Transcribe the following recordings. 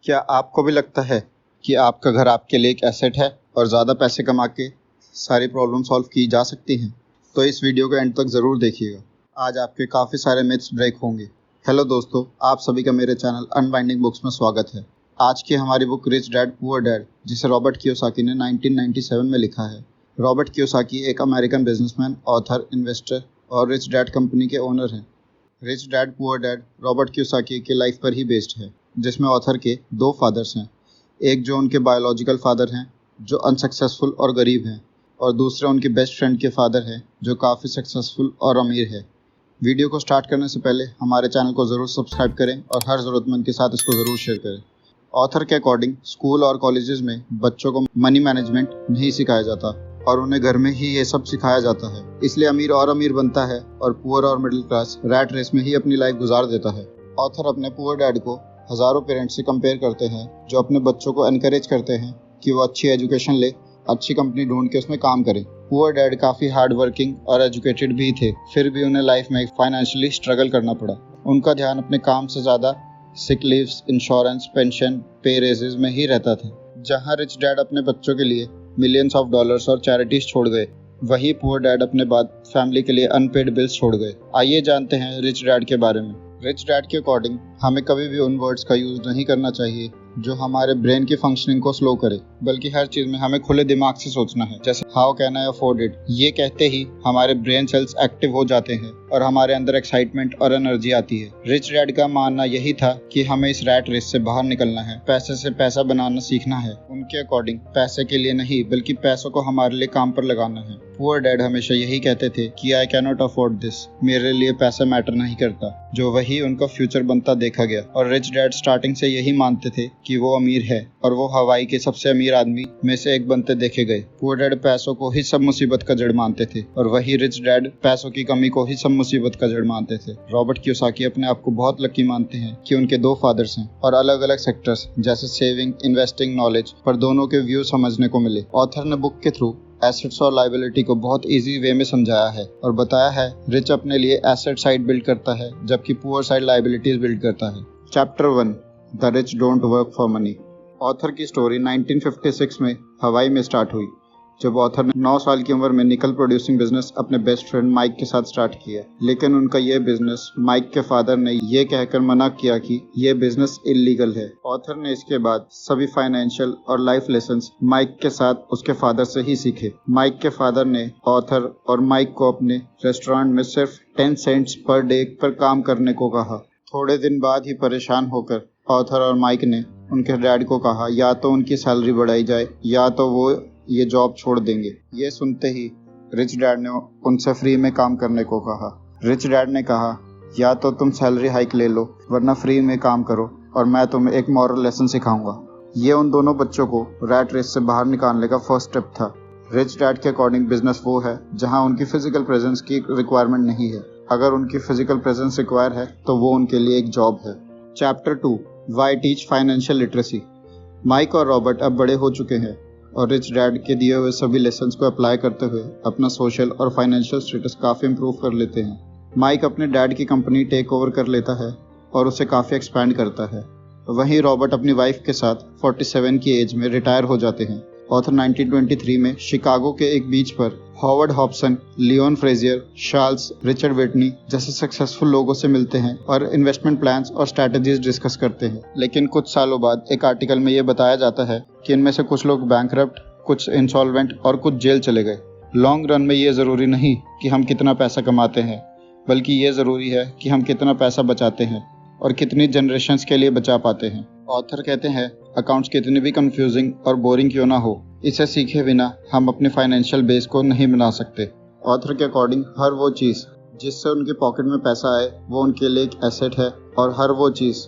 क्या आपको भी लगता है कि आपका घर आपके लिए एक एसेट है और ज़्यादा पैसे कमा के सारी प्रॉब्लम सॉल्व की जा सकती हैं? तो इस वीडियो को एंड तक ज़रूर देखिएगा। आज आपके काफ़ी सारे मिथ्स ब्रेक होंगे। हेलो दोस्तों, आप सभी का मेरे चैनल अनवाइंडिंग बुक्स में स्वागत है। आज की हमारी book rich dad poor dad, जिसे रॉबर्ट कियोसाकी ने 1997 में लिखा है। रॉबर्ट कियोसाकी एक अमेरिकन बिजनेसमैन, ऑथर, इन्वेस्टर और रिच डैड कंपनी के ओनर हैं। Rich dad poor dad Robert Kiyosaki की लाइफ पर ही बेस्ड है, जिसमें ऑथर के दो फादर्स हैं। एक जो उनके बायोलॉजिकल फादर हैं, जो अनसक्सेसफुल और गरीब हैं, और दूसरे उनके बेस्ट फ्रेंड के फादर हैं, जो काफ़ी सक्सेसफुल और अमीर है। वीडियो को स्टार्ट करने से पहले हमारे चैनल को ज़रूर सब्सक्राइब करें और हर ज़रूरतमंद के साथ इसको ज़रूर शेयर करें। ऑथर के अकॉर्डिंग स्कूल और कॉलेजेस में बच्चों को मनी मैनेजमेंट नहीं सिखाया जाता और उन्हें घर में ही ये सब सिखाया जाता है। इसलिए अमीर और अमीर बनता है और पुअर और मिडिल क्लास रैट रेस में ही अपनी लाइफ गुजार देता है। ऑथर अपने पुअर डैड को हज़ारों पेरेंट्स से कंपेयर करते हैं, जो अपने बच्चों को एनकरेज करते हैं कि वो अच्छी एजुकेशन ले, अच्छी कंपनी ढूंढ के उसमें काम करें। पुअर डैड काफ़ी हार्ड वर्किंग और एजुकेटेड भी थे, फिर भी उन्हें लाइफ में फाइनेंशियली स्ट्रगल करना पड़ा। उनका ध्यान अपने काम से ज़्यादा सिक लीव्स, इंश्योरेंस, पेंशन, पे रेजेस में ही रहता था। जहाँ रिच डैड अपने बच्चों के लिए मिलियंस ऑफ डॉलर्स और चैरिटीज छोड़ गए, वही पुअर डैड अपने बाद फैमिली के लिए अनपेड बिल्स छोड़ गए। आइए जानते हैं रिच डैड के बारे में। रिच डैड के अकॉर्डिंग हमें कभी भी उन वर्ड्स का यूज नहीं करना चाहिए जो हमारे ब्रेन की फंक्शनिंग को स्लो करे, बल्कि हर चीज में हमें खुले दिमाग से सोचना है। जैसे how can I afford it, ये कहते ही हमारे ब्रेन सेल्स एक्टिव हो जाते हैं और हमारे अंदर एक्साइटमेंट और एनर्जी आती है। रिच डैड का मानना यही था कि हमें इस रैट रेस से बाहर निकलना है, पैसे से पैसा बनाना सीखना है। उनके अकॉर्डिंग पैसे के लिए नहीं, बल्कि पैसों को हमारे लिए काम पर लगाना है। पुअर डैड हमेशा यही कहते थे कि I can not afford this, मेरे लिए पैसा मैटर नहीं करता, जो वही उनका फ्यूचर बनता देखा गया। और रिच डैड स्टार्टिंग से यही मानते थे कि वो अमीर है और वो हवाई के सबसे अमीर आदमी में से एक बनते देखे गए। पुअर डैड पैसों को ही सब मुसीबत का जड़ मानते थे और वही रिच डैड पैसों की कमी को ही सब मुसीबत का जड़ मानते थे। रॉबर्ट कियोसाकी अपने आप को बहुत लकी मानते हैं कि उनके दो फादर्स हैं और अलग अलग सेक्टर्स जैसे सेविंग, इन्वेस्टिंग, नॉलेज पर दोनों के व्यू समझने को मिले। ऑथर ने बुक के थ्रू एसेट्स और लायबिलिटी को बहुत इजी वे में समझाया है और बताया है रिच अपने लिए एसेट साइड बिल्ड करता है, जबकि पुअर साइड लायबिलिटीज बिल्ड करता है। Chapter 1, the rich don't work for money. Author की स्टोरी 1956 में हवाई में स्टार्ट हुई, जब ऑथर ने 9 साल की उम्र में निकल प्रोड्यूसिंग बिजनेस अपने बेस्ट फ्रेंड माइक के साथ स्टार्ट किया। लेकिन उनका ये बिजनेस माइक के फादर ने ये कहकर मना किया कि ये बिजनेस इलीगल है। ऑथर ने इसके बाद सभी फाइनेंशियल और लाइफ लेसन्स माइक के साथ उसके फादर से ही सीखे। माइक के फादर ने ऑथर और माइक को अपने रेस्टोरेंट में सिर्फ 10 सेंट्स पर डे पर काम करने को कहा। थोड़े दिन बाद ही परेशान होकर ऑथर और माइक ने उनके डैड को कहा या तो उनकी सैलरी बढ़ाई जाए या तो वो ये जॉब छोड़ देंगे। ये सुनते ही रिच डैड ने उनसे फ्री में काम करने को कहा। रिच डैड ने कहा या तो तुम सैलरी हाइक ले लो, वरना फ्री में काम करो और मैं तुम्हें एक मॉरल लेसन सिखाऊंगा। ये उन दोनों बच्चों को रैट रेस से बाहर निकालने का फर्स्ट स्टेप था। रिच डैड के अकॉर्डिंग बिजनेस वो है जहां उनकी फिजिकल प्रेजेंस की रिक्वायरमेंट नहीं है। अगर उनकी फिजिकल प्रेजेंस रिक्वायर है तो वो उनके लिए एक जॉब है। Chapter 2, why teach financial literacy. Mike और रॉबर्ट अब बड़े हो चुके हैं और रिच डैड के दिए हुए सभी लेसन्स को अप्लाई करते हुए अपना सोशल और फाइनेंशियल स्टेटस काफ़ी इम्प्रूव कर लेते हैं। माइक अपने डैड की कंपनी टेक ओवर कर लेता है और उसे काफ़ी एक्सपैंड करता है। वहीं रॉबर्ट अपनी वाइफ के साथ 47 की एज में रिटायर हो जाते हैं। ऑथर 1923 में शिकागो के एक बीच पर Howard Hopson, Leon Fraser, Charles Richard Whitney जैसे सक्सेसफुल लोगों से मिलते हैं और इन्वेस्टमेंट प्लान्स और स्ट्रैटेजीज डिस्कस करते हैं। लेकिन कुछ सालों बाद एक आर्टिकल में ये बताया जाता है कि इनमें से कुछ लोग बैंकरप्ट, कुछ इंसॉल्वेंट और कुछ जेल चले गए। लॉन्ग रन में ये ज़रूरी नहीं कि हम कितना पैसा कमाते हैं, बल्कि ये ज़रूरी है कि हम कितना पैसा बचाते हैं और कितनी जनरेशन्स के लिए बचा पाते हैं। ऑथर कहते हैं अकाउंट्स कितनी भी कंफ्यूजिंग और बोरिंग क्यों ना हो, इसे सीखे बिना हम अपने फाइनेंशियल बेस को नहीं बना सकते। ऑथर के अकॉर्डिंग हर वो चीज़ जिससे उनके पॉकेट में पैसा आए वो उनके लिए एक एसेट है और हर वो चीज़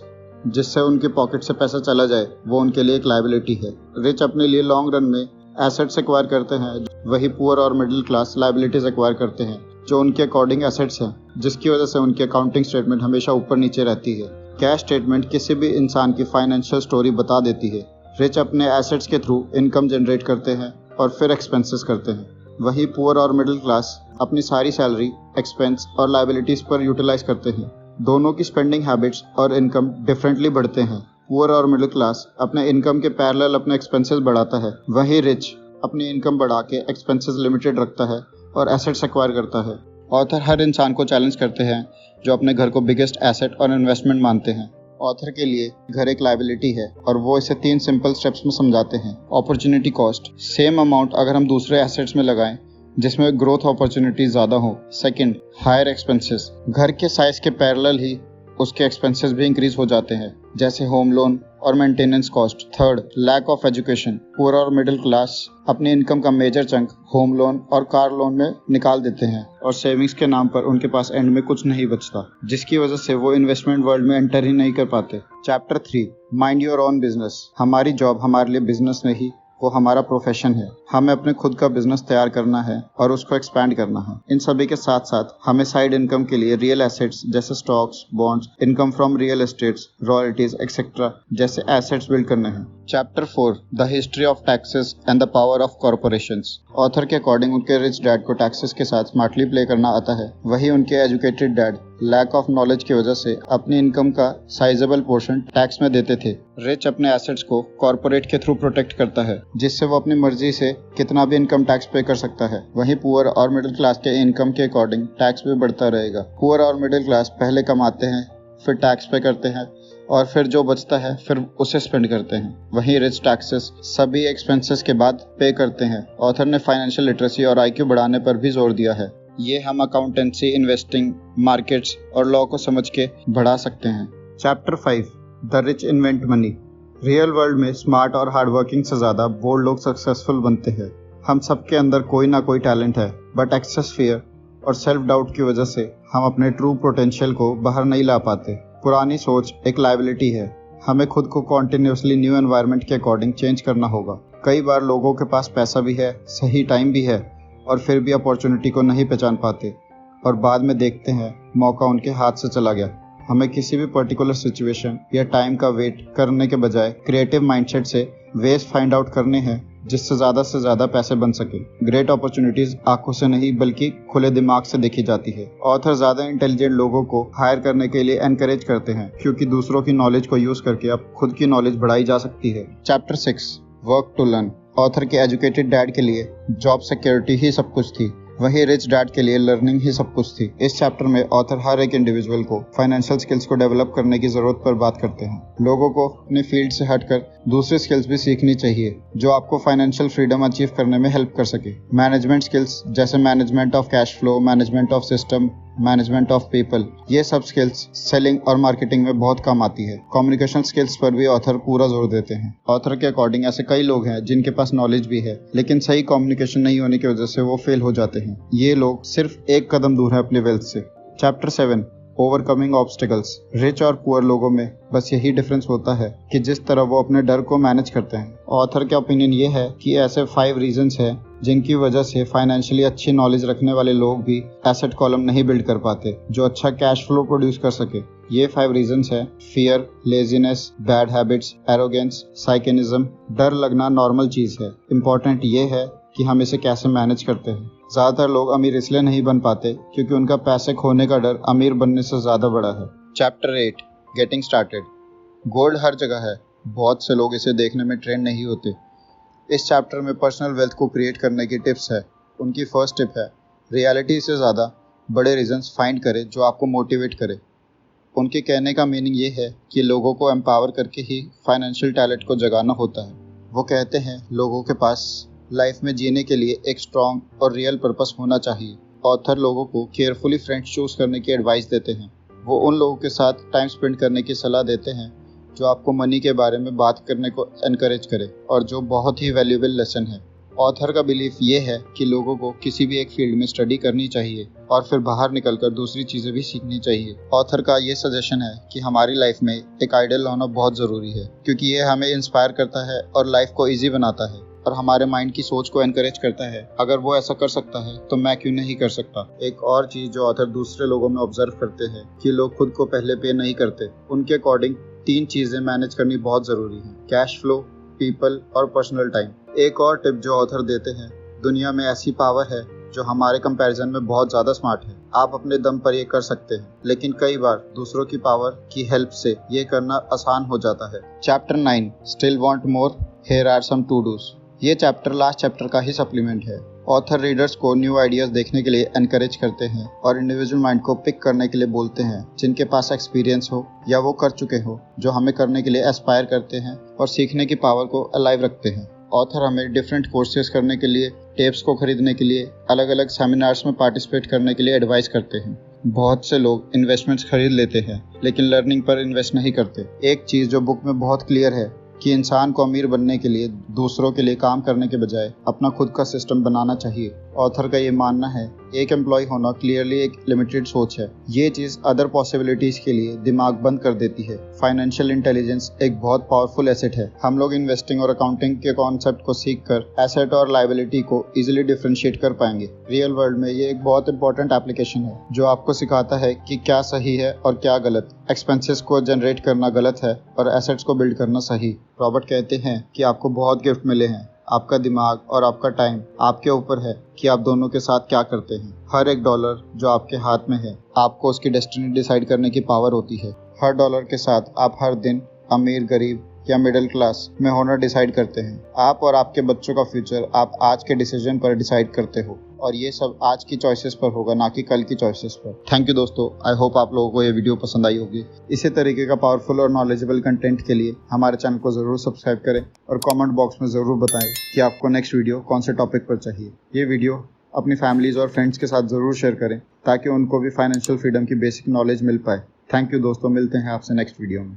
जिससे उनके पॉकेट से पैसा चला जाए वो उनके लिए एक लायबिलिटी है। रिच अपने लिए लॉन्ग रन में एसेट्स एक्वायर करते हैं, वही पुअर और मिडिल क्लास लायबिलिटीज एक्वायर करते हैं जो उनके अकॉर्डिंग एसेट्स हैं, जिसकी वजह से उनकी अकाउंटिंग स्टेटमेंट हमेशा ऊपर नीचे रहती है। कैश स्टेटमेंट किसी भी इंसान की फाइनेंशियल स्टोरी बता देती है। रिच अपने एसेट्स के थ्रू इनकम जनरेट करते हैं और फिर एक्सपेंसेस करते हैं, वही पुअर और मिडिल क्लास अपनी सारी सैलरी, एक्सपेंस और लायबिलिटीज पर यूटिलाइज करते हैं। दोनों की स्पेंडिंग हैबिट्स और इनकम डिफरेंटली बढ़ते हैं। पुअर और मिडिल क्लास अपने इनकम के पैरेलल अपने एक्सपेंसेस बढ़ाता है, वहीं रिच अपनी इनकम बढ़ा के एक्सपेंसेस लिमिटेड रखता है और एसेट्स एक्वायर करता है। ऑथर हर इंसान को चैलेंज करते हैं जो अपने घर को बिगेस्ट एसेट और इन्वेस्टमेंट मानते हैं। ऑथर के लिए घर एक लायबिलिटी है और वो इसे 3 सिंपल स्टेप्स में समझाते हैं। अपॉर्चुनिटी कॉस्ट, सेम अमाउंट अगर हम दूसरे एसेट्स में लगाएं जिसमें ग्रोथ अपॉर्चुनिटी ज़्यादा हो। सेकंड, हायर एक्सपेंसेस, घर के साइज के पैरेलल ही उसके एक्सपेंसेस भी इंक्रीज हो जाते हैं, जैसे होम लोन और maintenance cost. Third, lack of education, poor और मिडिल क्लास अपनी इनकम का मेजर चंक होम लोन और कार लोन में निकाल देते हैं और सेविंग्स के नाम पर उनके पास एंड में कुछ नहीं बचता, जिसकी वजह से वो इन्वेस्टमेंट वर्ल्ड में एंटर ही नहीं कर पाते। Chapter 3, mind your own business, हमारी जॉब हमारे लिए बिजनेस नहीं, वो हमारा प्रोफेशन है। हमें अपने खुद का बिजनेस तैयार करना है और उसको एक्सपैंड करना है। इन सभी के साथ साथ हमें साइड इनकम के लिए रियल एसेट्स जैसे stocks, bonds, income from real estates, royalties etcetera जैसे एसेट्स बिल्ड करने हैं। Chapter 4, the history of taxes and the power of corporations. Author के अकॉर्डिंग उनके रिच डैड को टैक्सेस के साथ स्मार्टली प्ले करना आता है, वही उनके educated dad lack of knowledge की वजह से अपनी इनकम का साइजेबल पोर्शन टैक्स में देते थे। रिच अपने एसेट्स को कॉर्पोरेट के थ्रू प्रोटेक्ट करता है, जिससे वो अपनी मर्जी से कितना भी इनकम टैक्स पे कर सकता है। वहीं पुअर और मिडिल क्लास के इनकम के अकॉर्डिंग टैक्स भी बढ़ता रहेगा। पुअर और मिडिल क्लास पहले कमाते हैं, फिर टैक्स पे करते हैं और फिर जो बचता है फिर उसे स्पेंड करते हैं। वहीं रिच टैक्सेस सभी एक्सपेंसेस के बाद पे करते हैं। ऑथर ने फाइनेंशियल लिटरेसी और IQ बढ़ाने पर भी जोर दिया है। ये हम अकाउंटेंसी, इन्वेस्टिंग, मार्केट्स और लॉ को समझ के बढ़ा सकते हैं। Chapter 5, the rich invent money. Real world में स्मार्ट और हार्डवर्किंग से ज़्यादा बोल्ड लोग सक्सेसफुल बनते हैं। हम सबके अंदर कोई ना कोई टैलेंट है, बट एक्सेस फियर और सेल्फ डाउट की वजह से हम अपने ट्रू पोटेंशियल को बाहर नहीं ला पाते। पुरानी सोच एक लायबिलिटी है, हमें खुद को कॉन्टिन्यूसली न्यू एनवायरनमेंट के अकॉर्डिंग चेंज करना होगा। कई बार लोगों के पास पैसा भी है, सही टाइम भी है और फिर भी अपॉर्चुनिटी को नहीं पहचान पाते और बाद में देखते हैं मौका उनके हाथ से चला गया। हमें किसी भी पर्टिकुलर सिचुएशन या टाइम का वेट करने के बजाय क्रिएटिव माइंडसेट से वेज फाइंड आउट करने हैं जिससे ज़्यादा पैसे बन सके। ग्रेट अपॉर्चुनिटीज आंखों से नहीं बल्कि खुले दिमाग से देखी जाती है। ऑथर ज़्यादा इंटेलिजेंट लोगों को हायर करने के लिए एनकरेज करते हैं क्योंकि दूसरों की नॉलेज को यूज करके अब खुद की नॉलेज बढ़ाई जा सकती है। Chapter 6, work to learn. Author के एजुकेटेड डैड के लिए जॉब सिक्योरिटी ही सब कुछ थी, वहीं रिच डैड के लिए लर्निंग ही सब कुछ थी। इस चैप्टर में ऑथर हर एक इंडिविजुअल को फाइनेंशियल स्किल्स को डेवलप करने की जरूरत पर बात करते हैं। लोगों को अपने फील्ड से हटकर दूसरी स्किल्स भी सीखनी चाहिए जो आपको फाइनेंशियल फ्रीडम अचीव करने में हेल्प कर सके। मैनेजमेंट स्किल्स जैसे management of cash flow, management of system, management of people, ये सब स्किल्स सेलिंग और मार्केटिंग में बहुत काम आती है। कम्युनिकेशन स्किल्स पर भी ऑथर पूरा जोर देते हैं। ऑथर के अकॉर्डिंग ऐसे कई लोग हैं जिनके पास नॉलेज भी है लेकिन सही कम्युनिकेशन नहीं होने की वजह से वो फेल हो जाते हैं। ये लोग सिर्फ एक कदम दूर है अपनी वेल्थ से। Chapter 7, overcoming obstacles. रिच और पुअर लोगों में बस यही डिफरेंस होता है कि जिस तरह वो अपने डर को मैनेज करते हैं। ऑथर का ओपिनियन ये है कि ऐसे 5 रीजंस हैं जिनकी वजह से फाइनेंशियली अच्छी नॉलेज रखने वाले लोग भी एसेट कॉलम नहीं बिल्ड कर पाते जो अच्छा कैश फ्लो प्रोड्यूस कर सके। ये 5 रीजंस है: fear, laziness, bad habits, arrogance, cynicism. डर लगना नॉर्मल चीज है, इम्पोर्टेंट ये है कि हम इसे कैसे मैनेज करते हैं। ज्यादातर लोग अमीर इसलिए नहीं बन पाते क्योंकि उनका पैसे खोने का डर अमीर बनने से ज्यादा बड़ा है। Chapter 8, getting started. गोल्ड हर जगह है, बहुत से लोग इसे देखने में ट्रेंड नहीं होते। इस चैप्टर में पर्सनल वेल्थ को क्रिएट करने की टिप्स है। उनकी फर्स्ट टिप है रियलिटी से ज़्यादा बड़े रीजंस फाइंड करें जो आपको मोटिवेट करे। उनके कहने का मीनिंग ये है कि लोगों को एम्पावर करके ही फाइनेंशियल टैलेंट को जगाना होता है। वो कहते हैं लोगों के पास लाइफ में जीने के लिए एक स्ट्रॉन्ग और रियल पर्पस होना चाहिए। ऑथर लोगों को केयरफुली फ्रेंड्स चूज करने की एडवाइस देते हैं। वो उन लोगों के साथ टाइम स्पेंड करने की सलाह देते हैं जो आपको मनी के बारे में बात करने को एनकरेज करे और जो बहुत ही वैल्यूएबल लेसन है। ऑथर का बिलीफ ये है कि लोगों को किसी भी एक फील्ड में स्टडी करनी चाहिए और फिर बाहर निकलकर दूसरी चीज़ें भी सीखनी चाहिए। ऑथर का ये सजेशन है कि हमारी लाइफ में एक आइडल होना बहुत ज़रूरी है क्योंकि ये हमें इंस्पायर करता है और लाइफ को ईजी बनाता है और हमारे माइंड की सोच को एनकरेज करता है। अगर वो ऐसा कर सकता है तो मैं क्यों नहीं कर सकता। एक और चीज़ जो ऑथर दूसरे लोगों में ऑब्जर्व करते हैं कि लोग खुद को पहले पे नहीं करते। उनके अकॉर्डिंग 3 चीज़ें मैनेज करनी बहुत ज़रूरी हैं: कैश फ्लो, पीपल और पर्सनल टाइम। एक और टिप जो ऑथर देते हैं, दुनिया में ऐसी पावर है जो हमारे कंपैरिजन में बहुत ज़्यादा स्मार्ट है। आप अपने दम पर ये कर सकते हैं, लेकिन कई बार दूसरों की पावर की हेल्प से ये करना आसान हो जाता है। Chapter 9 still want more, here are some to dos. ये चैप्टर लास्ट चैप्टर का ही सप्लीमेंट है। ऑथर रीडर्स को न्यू आइडियाज देखने के लिए एनकरेज करते हैं और इंडिविजुअल माइंड को पिक करने के लिए बोलते हैं, जिनके पास एक्सपीरियंस हो या वो कर चुके हो, जो हमें करने के लिए एस्पायर करते हैं और सीखने की पावर को अलाइव रखते हैं। ऑथर हमें डिफरेंट कोर्सेज करने के लिए, टेप्स को खरीदने के लिए, अलग अलग सेमिनार्स में पार्टिसिपेट करने के लिए एडवाइस करते हैं। बहुत से लोग इन्वेस्टमेंट्स खरीद लेते हैं लेकिन लर्निंग पर इन्वेस्ट नहीं करते। एक चीज़ जो बुक में बहुत क्लियर है कि इंसान को अमीर बनने के लिए दूसरों के लिए काम करने के बजाय अपना खुद का सिस्टम बनाना चाहिए। ऑथर का ये मानना है एक एम्प्लॉय होना क्लियरली एक लिमिटेड सोच है। ये चीज़ अदर पॉसिबिलिटीज़ के लिए दिमाग बंद कर देती है। फाइनेंशियल इंटेलिजेंस एक बहुत पावरफुल एसेट है। हम लोग इन्वेस्टिंग और अकाउंटिंग के कॉन्सेप्ट को सीख कर एसेट और लायबिलिटी को इजीली डिफरेंशिएट कर पाएंगे। रियल वर्ल्ड में ये एक बहुत इंपॉर्टेंट एप्लीकेशन है जो आपको सिखाता है कि क्या सही है और क्या गलत। एक्सपेंसेस को जनरेट करना गलत है और एसेट्स को बिल्ड करना सही। रॉबर्ट कहते हैं कि आपको बहुत गिफ्ट मिले हैं, आपका दिमाग और आपका टाइम आपके ऊपर है कि आप दोनों के साथ क्या करते हैं। हर एक डॉलर जो आपके हाथ में है, आपको उसकी डेस्टिनी डिसाइड करने की पावर होती है। हर डॉलर के साथ आप हर दिन अमीर, गरीब या मिडिल क्लास में होना डिसाइड करते हैं। आप और आपके बच्चों का फ्यूचर आप आज के डिसीजन पर डिसाइड करते हो और ये सब आज की चॉइसेस पर होगा, ना कि कल की चॉइसेस पर। थैंक यू दोस्तों, आई होप आप लोगों को ये वीडियो पसंद आई होगी। इसी तरीके का पावरफुल और नॉलेजेबल कंटेंट के लिए हमारे चैनल को ज़रूर सब्सक्राइब करें और कमेंट बॉक्स में ज़रूर बताएं कि आपको नेक्स्ट वीडियो कौन से टॉपिक पर चाहिए। ये वीडियो अपनी फैमिलीज़ और फ्रेंड्स के साथ ज़रूर शेयर करें ताकि उनको भी फाइनेंशियल फ्रीडम की बेसिक नॉलेज मिल पाए। थैंक यू दोस्तों, मिलते हैं आपसे नेक्स्ट वीडियो में।